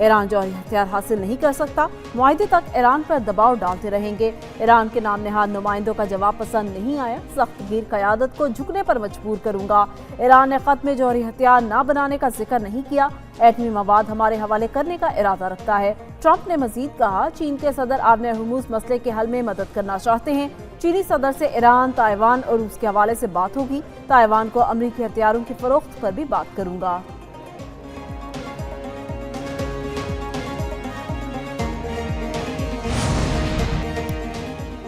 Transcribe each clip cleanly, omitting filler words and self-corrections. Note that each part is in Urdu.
ایران جوہری ہتھیار حاصل نہیں کر سکتا، معاہدے تک ایران پر دباؤ ڈالتے رہیں گے۔ ایران کے نام نہاد نمائندوں کا جواب پسند نہیں آیا، سخت گیر قیادت کو جھکنے پر مجبور کروں گا۔ ایران نے ختم جوہری ہتھیار نہ بنانے کا ذکر نہیں کیا، ایٹمی مواد ہمارے حوالے کرنے کا ارادہ رکھتا ہے۔ ٹرمپ نے مزید کہا، چین کے صدر آبنر ہرمز مسئلے کے حل میں مدد کرنا چاہتے ہیں۔ چینی صدر سے ایران، تائیوان اور روس کے حوالے سے بات ہوگی۔ تائیوان کو امریکی ہتھیاروں کی فروخت پر بھی بات کروں گا۔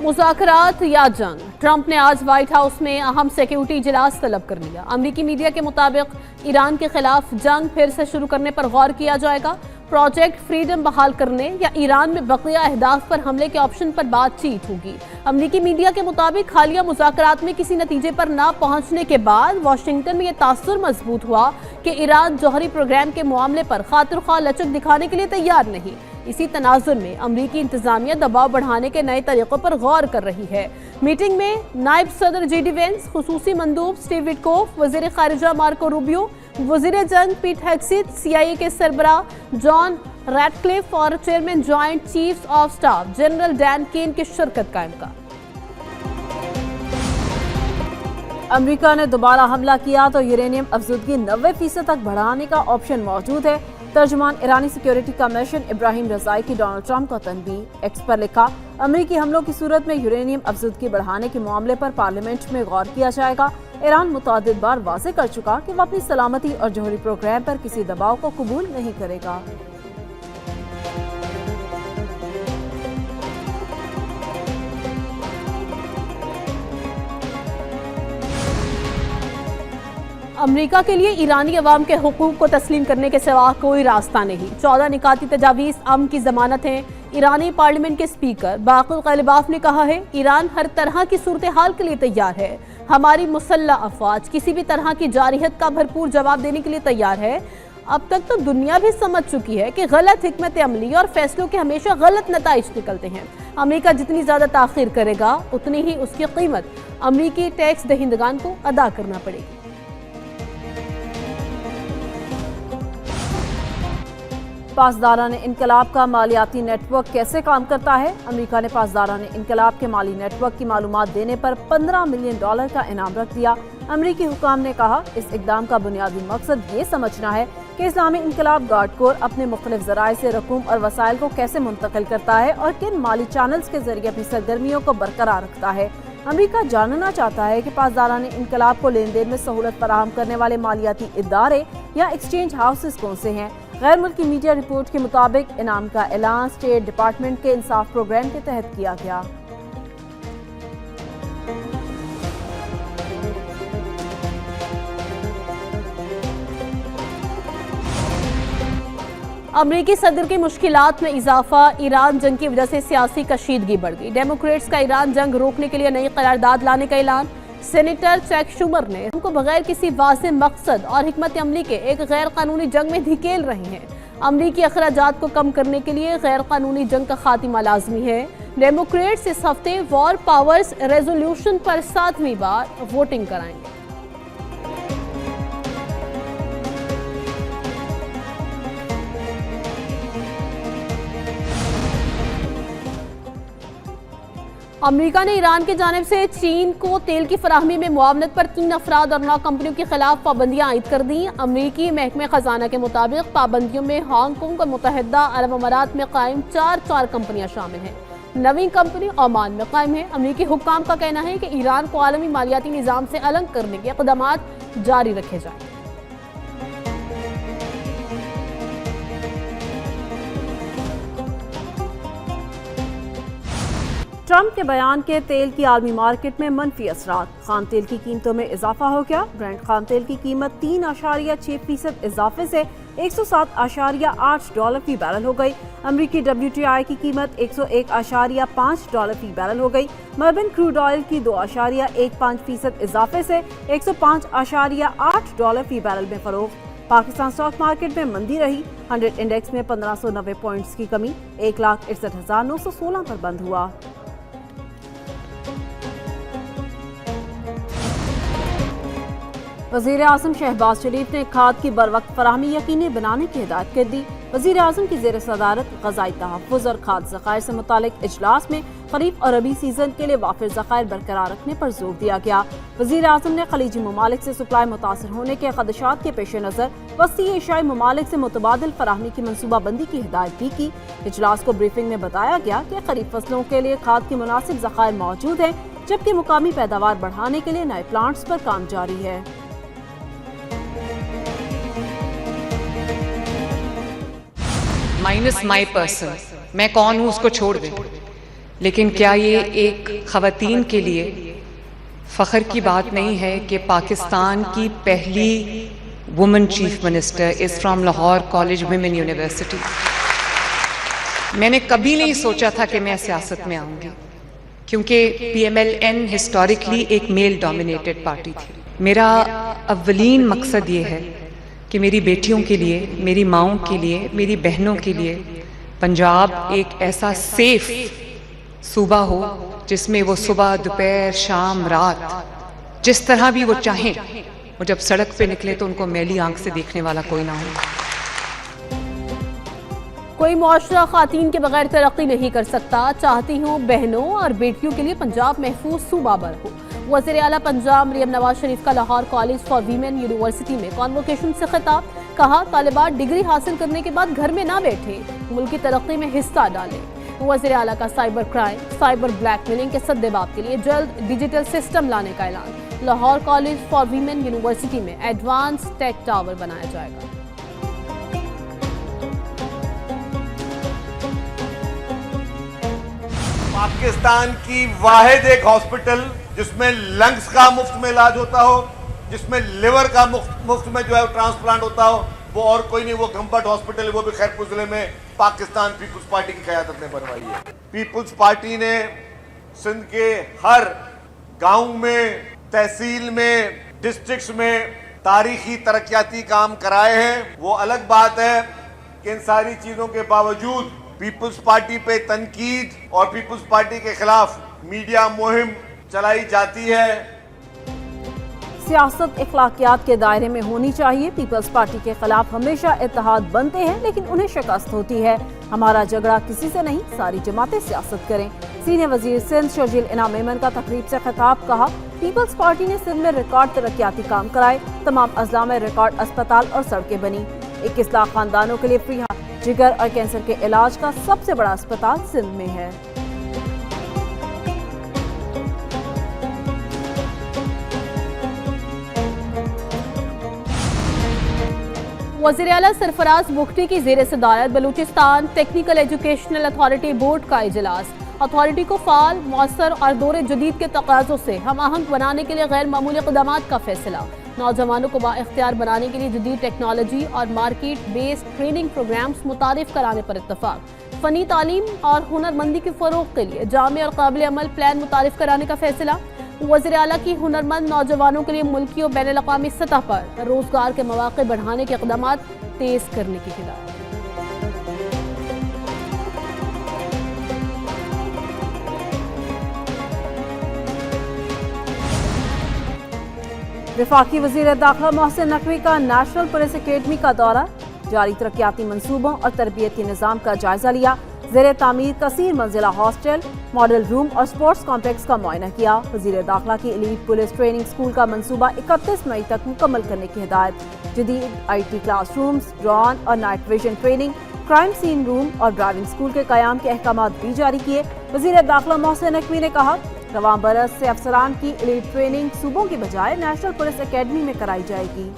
مذاکرات یا جنگ؟ ٹرمپ نے آج وائٹ ہاؤس میں اہم سیکیورٹی اجلاس طلب کر لیا۔ امریکی میڈیا کے مطابق ایران کے خلاف جنگ پھر سے شروع کرنے پر غور کیا جائے گا۔ پروجیکٹ فریڈم بحال کرنے یا ایران میں بقیہ اہداف پر حملے کے آپشن پر بات چیت ہوگی۔ امریکی میڈیا کے مطابق حالیہ مذاکرات میں کسی نتیجے پر نہ پہنچنے کے بعد واشنگٹن میں یہ تاثر مضبوط ہوا کہ ایران جوہری پروگرام کے معاملے پر خاطر خواہ لچک دکھانے کے لیے تیار نہیں۔ اسی تناظر میں امریکی انتظامیہ دباؤ بڑھانے کے نئے طریقوں پر غور کر رہی ہے۔ میٹنگ میں نائب صدر جے ڈی وینس، خصوصی مندوب سٹیو وٹکوف، وزیر خارجہ مارکو روبیو، وزیر جنگ پیٹ ہیگسیت، سی آئی اے کے سربراہ جان ریڈکلف اور chairman joint chiefs of staff general Dan Caine کی شرکت کا امکان۔ امریکہ نے دوبارہ حملہ کیا تو یورینیم افزودگی 90% تک بڑھانے کا آپشن موجود ہے۔ ترجمان ایرانی سیکیورٹی کمیشن ابراہیم رضائی کی ڈونلڈ ٹرمپ کو تنبیہ، ایکس پر لکھا، امریکی حملوں کی صورت میں یورینیم افزودگی بڑھانے کے معاملے پر پارلیمنٹ میں غور کیا جائے گا۔ ایران متعدد بار واضح کر چکا کہ وہ اپنی سلامتی اور جوہری پروگرام پر کسی دباؤ کو قبول نہیں کرے گا۔ امریکہ کے لیے ایرانی عوام کے حقوق کو تسلیم کرنے کے سوا کوئی راستہ نہیں۔ 14 نکاتی تجاویز امن کی ضمانت ہیں۔ ایرانی پارلیمنٹ کے سپیکر باقر غالباف نے کہا ہے، ایران ہر طرح کی صورتحال کے لیے تیار ہے۔ ہماری مسلح افواج کسی بھی طرح کی جارحیت کا بھرپور جواب دینے کے لیے تیار ہے۔ اب تک تو دنیا بھی سمجھ چکی ہے کہ غلط حکمت عملی اور فیصلوں کے ہمیشہ غلط نتائج نکلتے ہیں۔ امریکہ جتنی زیادہ تاخیر کرے گا، اتنی ہی اس کی قیمت امریکی ٹیکس دہندگان کو ادا کرنا پڑے گی۔ پاسداران انقلاب کا مالیاتی نیٹ ورک کیسے کام کرتا ہے؟ امریکہ نے پاسداران انقلاب کے مالی نیٹ ورک کی معلومات دینے پر $15 ملین کا انعام رکھ دیا۔ امریکی حکام نے کہا، اس اقدام کا بنیادی مقصد یہ سمجھنا ہے کہ اسلامی انقلاب گارڈ کور اپنے مختلف ذرائع سے رقوم اور وسائل کو کیسے منتقل کرتا ہے اور کن مالی چینلز کے ذریعے اپنی سرگرمیوں کو برقرار رکھتا ہے۔ امریکہ جاننا چاہتا ہے کہ پاسداران انقلاب کو لین دین میں سہولت فراہم کرنے والے مالیاتی ادارے یا ایکسچینج ہاؤسز کون سے ہیں۔ غیر ملکی میڈیا رپورٹ کے مطابق انعام کا اعلان اسٹیٹ ڈپارٹمنٹ کے انصاف پروگرام کے تحت کیا گیا۔ امریکی صدر کی مشکلات میں اضافہ، ایران جنگ کی وجہ سے سیاسی کشیدگی بڑھ گئی۔ ڈیموکریٹس کا ایران جنگ روکنے کے لیے نئی قرارداد لانے کا اعلان۔ سینیٹر چیک شومر نے ان کو بغیر کسی واضح مقصد اور حکمت عملی کے ایک غیر قانونی جنگ میں دھکیل رہے ہیں۔ امریکی اخراجات کو کم کرنے کے لیے غیر قانونی جنگ کا خاتمہ لازمی ہے۔ ڈیموکریٹس اس ہفتے وار پاورز ریزولوشن پر 7ویں بار ووٹنگ کرائیں گے۔ امریکہ نے ایران کی جانب سے چین کو تیل کی فراہمی میں معاونت پر 3 افراد اور 9 کمپنیوں کے خلاف پابندیاں عائد کر دیں۔ امریکی محکمہ خزانہ کے مطابق پابندیوں میں ہانگ کانگ اور متحدہ عرب امارات میں قائم 4 کمپنیاں شامل ہیں۔ 9ویں کمپنی عمان میں قائم ہے۔ امریکی حکام کا کہنا ہے کہ ایران کو عالمی مالیاتی نظام سے الگ کرنے کے اقدامات جاری رکھے جائیں۔ ٹرمپ کے بیان کے تیل کی عالمی مارکیٹ میں منفی اثرات۔ خام تیل کی قیمتوں میں اضافہ ہو گیا۔ برنٹ خام تیل کی قیمت 3.6% اضافے سے $107.8 فی بیرل ہو گئی۔ امریکی WTI کی قیمت $101.5 فی بیرل ہو گئی۔ مربن کروڈ آئل کی 2.15% اضافے سے $105.8 فی بیرل میں فروخت۔ پاکستان اسٹاک مارکیٹ میں مندی رہی۔ 100 انڈیکس میں 1590 پوائنٹس کی کمی، 1,61,916 پر بند ہوا۔ وزیر اعظم شہباز شریف نے کھاد کی بروقت فراہمی یقینی بنانے کی ہدایت کر دی۔ وزیر اعظم کی زیر صدارت غذائی تحفظ اور کھاد ذخائر سے متعلق اجلاس میں خریف اور ربیع سیزن کے لیے وافر ذخائر برقرار رکھنے پر زور دیا گیا۔ وزیر اعظم نے خلیجی ممالک سے سپلائی متاثر ہونے کے خدشات کے پیش نظر وسطی ایشیائی ممالک سے متبادل فراہمی کی منصوبہ بندی کی ہدایت بھی کی۔ اجلاس کو بریفنگ میں بتایا گیا کہ خریف فصلوں کے لیے کھاد کی مناسب ذخائر موجود ہیں، جبکہ مقامی پیداوار بڑھانے کے لیے نئے پلانٹس پر کام جاری ہے۔ مائنس مائی پرسن، میں کون ہوں اس کو چھوڑ دیں، لیکن کیا یہ ایک خواتین کے لیے فخر کی بات نہیں ہے کہ پاکستان کی پہلی woman chief minister is from Lahore college women university. میں نے کبھی نہیں سوچا تھا کہ میں سیاست میں آؤں گی، کیونکہ P M L N historically ایک میل ڈومینیٹڈ پارٹی تھی۔ میرا اولین مقصد یہ ہے کہ میری بیٹیوں کے لیے، میری ماؤں کے لیے، میری بہنوں کے لیے پنجاب ایک ایسا سیف صوبہ ہو جس میں وہ صبح، دوپہر، شام، رات جس طرح بھی وہ چاہیں، وہ جب سڑک پہ نکلے تو ان کو میلی آنکھ سے دیکھنے والا کوئی نہ ہو۔ کوئی معاشرہ خواتین کے بغیر ترقی نہیں کر سکتا۔ چاہتی ہوں بہنوں اور بیٹیوں کے لیے پنجاب محفوظ صوبہ بر ہو۔ وزیر اعلیٰ پنجاب مریم نواز شریف کا Lahore college for women university میں کانووکیشن سے خطاب۔ کہا طالبات ڈگری حاصل کرنے کے بعد گھر میں نہ بیٹھے، ملک کی ترقی میں حصہ ڈالیں۔ وزیر اعلیٰ کا cyber crime, cyber black mailing کے سدباب کے لیے جلد ڈیجیٹل سسٹم لانے کا اعلان۔ Lahore college for women university میں ایڈوانس ٹیک ٹاور بنایا جائے گا۔ پاکستان کی واحد ایک ہاسپٹل جس میں لنگز کا مفت میں علاج ہوتا ہو، جس میں لیور کا مفت میں جو ہے ٹرانسپلانٹ ہوتا ہو، وہ اور کوئی نہیں، وہ گھمبٹ ہاسپٹل ہے، وہ بھی خیرپور ضلع میں پاکستان پیپلز پارٹی کی قیادت نے بنوائی ہے۔ پیپلز پارٹی نے سندھ کے ہر گاؤں میں، تحصیل میں، ڈسٹرکٹس میں تاریخی ترقیاتی کام کرائے ہیں۔ وہ الگ بات ہے کہ ان ساری چیزوں کے باوجود پیپلز پارٹی پہ تنقید اور پیپلز پارٹی کے خلاف میڈیا مہم چلائی جاتی ہے۔ سیاست اخلاقیات کے دائرے میں ہونی چاہیے۔ پیپلز پارٹی کے خلاف ہمیشہ اتحاد بنتے ہیں، لیکن انہیں شکست ہوتی ہے۔ ہمارا جھگڑا کسی سے نہیں، ساری جماعتیں سیاست کریں۔ سینئر وزیر سندھ شرجیل انعام میمن کا تقریب سے خطاب۔ کہا پیپلز پارٹی نے سندھ میں ریکارڈ ترقیاتی کام کرائے، تمام اضلاع میں ریکارڈ اسپتال اور سڑکیں بنی۔ 21 لاکھ خاندانوں کے لیے فری جگر اور کینسر کے علاج کا سب سے بڑا اسپتال سندھ میں ہے۔ وزیر اعلیٰ سرفراز بگٹی کی زیر صدارت Balochistan technical educational authority board کا اجلاس۔ اتھارٹی کو فعال، مؤثر اور دور جدید کے تقاضوں سے ہم آہنگ بنانے کے لیے غیر معمولی اقدامات کا فیصلہ۔ نوجوانوں کو بااختیار بنانے کے لیے جدید ٹیکنالوجی اور مارکیٹ بیسڈ ٹریننگ پروگرامز متعارف کرانے پر اتفاق۔ فنی تعلیم اور ہنر مندی کے فروغ کے لیے جامع اور قابل عمل پلان متعارف کرانے کا فیصلہ۔ وزیر اعلیٰ کی ہنرمند نوجوانوں کے لیے ملکی اور بین الاقوامی سطح پر روزگار کے مواقع بڑھانے کے اقدامات تیز کرنے کی ہدایت۔ وفاقی وزیر داخلہ محسن نقوی کا نیشنل پولیس اکیڈمی کا دورہ۔ جاری ترقیاتی منصوبوں اور تربیتی نظام کا جائزہ لیا۔ زیر تعمیر کثیر منزلہ ہاسٹل، ماڈل روم اور سپورٹس کمپلیکس کا معائنہ کیا۔ وزیر داخلہ کی ایلیٹ پولیس ٹریننگ سکول کا منصوبہ 31 مئی تک مکمل کرنے کی ہدایت۔ جدید I T classrooms, drone اور night vision training, crime scene room اور ڈرائیونگ سکول کے قیام کے احکامات بھی جاری کیے۔ وزیر داخلہ محسن نقوی نے کہا رواں برس سے افسران کی ایلیٹ ٹریننگ صوبوں کی بجائے نیشنل پولیس اکیڈمی میں کرائی جائے گی۔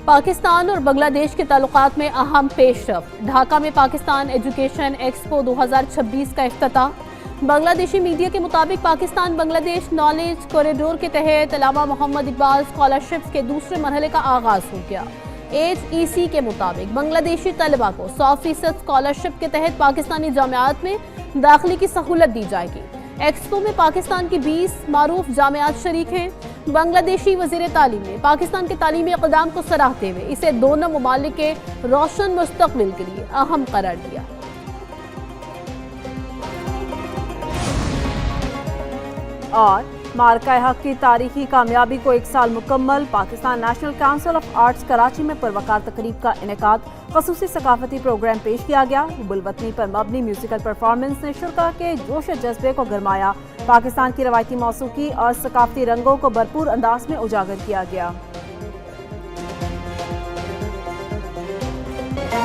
پاکستان اور بنگلہ دیش کے تعلقات میں اہم پیش رفت۔ ڈھاکہ میں پاکستان ایجوکیشن ایکسپو 2026 کا افتتاح۔ بنگلہ دیشی میڈیا کے مطابق پاکستان بنگلہ دیش نالج کوریڈور کے تحت علامہ محمد اقبال اسکالرشپس کے دوسرے مرحلے کا آغاز ہو گیا۔ HEC کے مطابق بنگلہ دیشی طلبہ کو 100% اسکالرشپ کے تحت پاکستانی جامعات میں داخلے کی سہولت دی جائے گی۔ ایکسپو میں پاکستان کی 20 معروف جامعات شریک ہیں۔ بنگلہ دیشی وزیر تعلیم نے پاکستان کے تعلیمی اقدام کو سراہتے ہوئے اسے دونوں ممالک کے روشن مستقبل کے لیے اہم قرار دیا۔ اور مارکہ حق کی تاریخی کامیابی کو 1 سال مکمل، Pakistan national council of arts Karachi میں پروقار تقریب کا انعقاد، خصوصی ثقافتی پروگرام پیش کیا گیا، حب الوطنی پر مبنی میوزیکل پرفارمنس نے شرکاء کے جوش و جذبے کو گرمایا، پاکستان کی روایتی موسیقی اور ثقافتی رنگوں کو بھرپور انداز میں اجاگر کیا گیا۔